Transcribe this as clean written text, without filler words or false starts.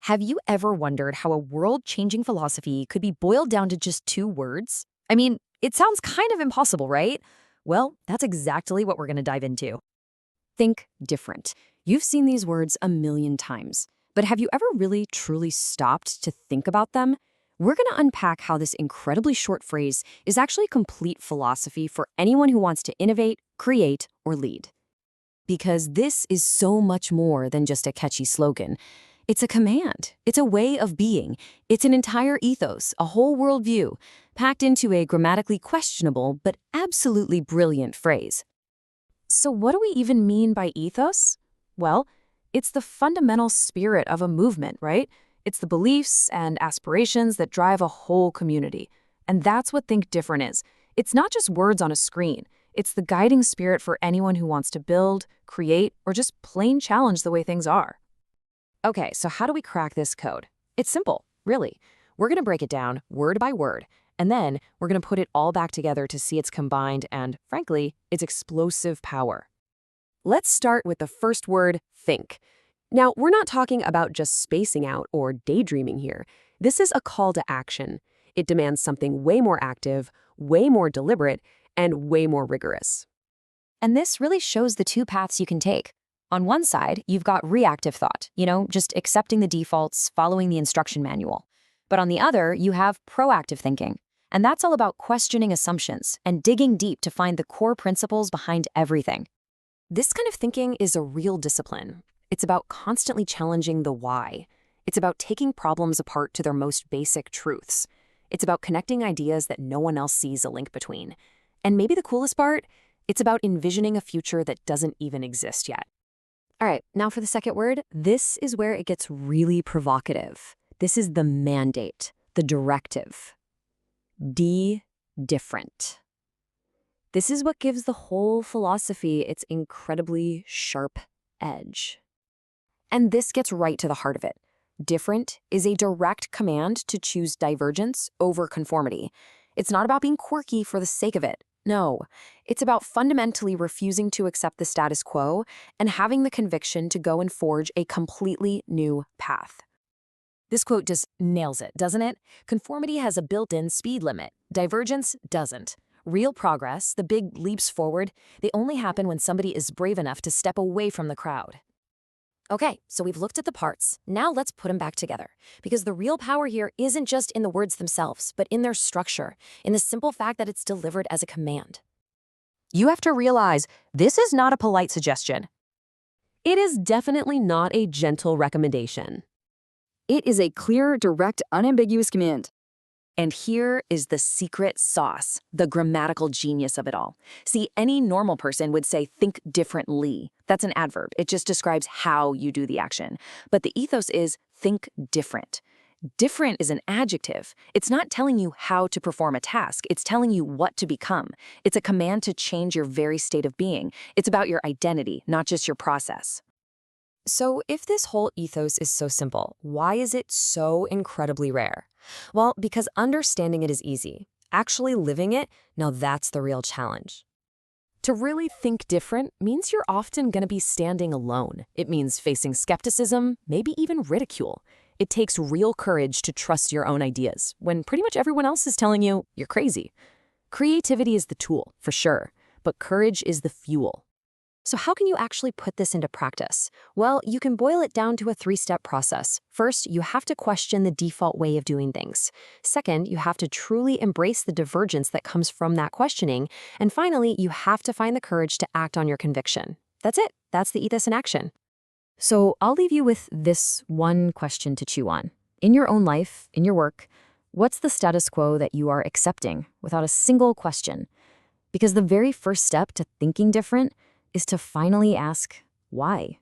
Have you ever wondered how a world-changing philosophy could be boiled down to just two words? I mean, it sounds kind of impossible, right? Well, that's exactly what we're going to dive into. Think different. You've seen these words a million times, but have you ever really, truly stopped to think about them? We're going to unpack how this incredibly short phrase is actually complete philosophy for anyone who wants to innovate, create, or lead. Because this is so much more than just a catchy slogan. It's a command. It's a way of being. It's an entire ethos, a whole worldview, packed into a grammatically questionable but absolutely brilliant phrase. So what do we even mean by ethos? Well, it's the fundamental spirit of a movement, right? It's the beliefs and aspirations that drive a whole community. And that's what Think Different is. It's not just words on a screen. It's the guiding spirit for anyone who wants to build, create, or just plain challenge the way things are. Okay, so how do we crack this code? It's simple, really. We're going to break it down word by word, and then we're going to put it all back together to see its combined and, frankly, its explosive power. Let's start with the first word, think. Now, we're not talking about just spacing out or daydreaming here. This is a call to action. It demands something way more active, way more deliberate, and way more rigorous. And this really shows the two paths you can take. On one side, you've got reactive thought, just accepting the defaults, following the instruction manual. But on the other, you have proactive thinking. And that's all about questioning assumptions and digging deep to find the core principles behind everything. This kind of thinking is a real discipline. It's about constantly challenging the why. It's about taking problems apart to their most basic truths. It's about connecting ideas that no one else sees a link between. And maybe the coolest part, it's about envisioning a future that doesn't even exist yet. All right, now for the second word, this is where it gets really provocative. This is the mandate, the directive. Different. This is what gives the whole philosophy its incredibly sharp edge. And this gets right to the heart of it. Different is a direct command to choose divergence over conformity. It's not about being quirky for the sake of it. No, it's about fundamentally refusing to accept the status quo and having the conviction to go and forge a completely new path. This quote just nails it, doesn't it? Conformity has a built-in speed limit. Divergence doesn't. Real progress, the big leaps forward, they only happen when somebody is brave enough to step away from the crowd. Okay, so we've looked at the parts. Now let's put them back together. Because the real power here isn't just in the words themselves, but in their structure, in the simple fact that it's delivered as a command. You have to realize this is not a polite suggestion. It is definitely not a gentle recommendation. It is a clear, direct, unambiguous command. And here is the secret sauce, the grammatical genius of it all. See, any normal person would say think differently. That's an adverb. It just describes how you do the action. But the ethos is think different. Different is an adjective. It's not telling you how to perform a task. It's telling you what to become. It's a command to change your very state of being. It's about your identity, not just your process. So if this whole ethos is so simple, why is it so incredibly rare? Well, because understanding it is easy. Actually living it, now that's the real challenge. To really think different means you're often going to be standing alone. It means facing skepticism, maybe even ridicule. It takes real courage to trust your own ideas when pretty much everyone else is telling you you're crazy. Creativity is the tool, for sure, but courage is the fuel. So how can you actually put this into practice? Well, you can boil it down to a three-step process. First, you have to question the default way of doing things. Second, you have to truly embrace the divergence that comes from that questioning. And finally, you have to find the courage to act on your conviction. That's it. That's the ethos in action. So I'll leave you with this one question to chew on. In your own life, in your work, what's the status quo that you are accepting without a single question? Because the very first step to thinking different is to finally ask, why?